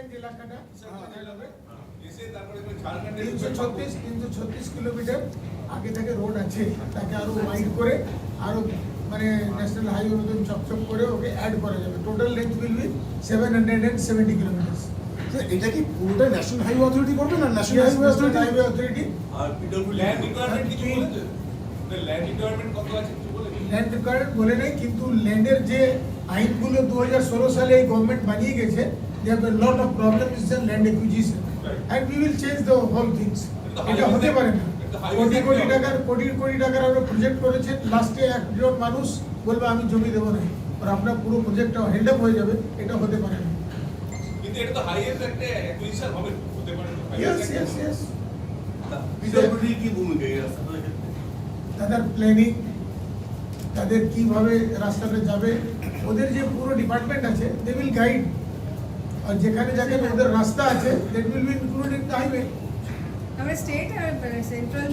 Range এলাকাটা হবে। এসে তারপরে ঝাড়খণ্ডের 336 কিলোমিটার আগে থেকে রোড আছে, তাকে আরো ওয়াইড করে আরো মানে ন্যাশনাল হাইওয়ে মতন চকচক করে ওকে অ্যাড করা যাবে। Total length will be 770 kilometres. এটা কি পুরোটা ন্যাশনাল হাইওয়ে অথরিটি করবে না ন্যাশনাল হাইওয়ে অথরিটি? আর পিডব্লিউ ল্যান্ড রিকোয়ারমেন্ট কিছু বলেছে? ল্যান্ড রিকোয়ারমেন্ট কত আছে কিছু বলেছে? ল্যান্ড রিকোয়ারমেন্ট বলে নেই, কিন্তু ল্যান্ডের যে আইনগুলো 2016 সালে এই গভর্নমেন্ট বানিয়ে গেছে, they have a lot of problems in land acquisition and we will change the whole things. এটা হতে পারে না। কোটি টাকার আমরা প্রজেক্ট করেছেন, লাস্টে একজন মানুষ বলবে আমি জমি দেবো না, আর আপনার পুরো প্রজেক্টটা হেল্ড আপ হয়ে যাবে। এটা হতে পারে না। কিন্তু এটা তো হাইয়েস্ট একটা অ্যাকুইজিশন হবে, হতে পারে না। Yes. পিডব্লিউডি কি ভূমিকা এই রাস্তাটার ক্ষেত্রে? তাদের প্ল্যানিং, তাদের কিভাবে রাস্তাটা যাবে, ওদের যে পুরো ডিপার্টমেন্ট আছে, দে উইল গাইড। আর যেখানে যেখানে ওদের রাস্তা আছে, that will be included in the highway. আমরা স্টেট আর সেন্ট্রাল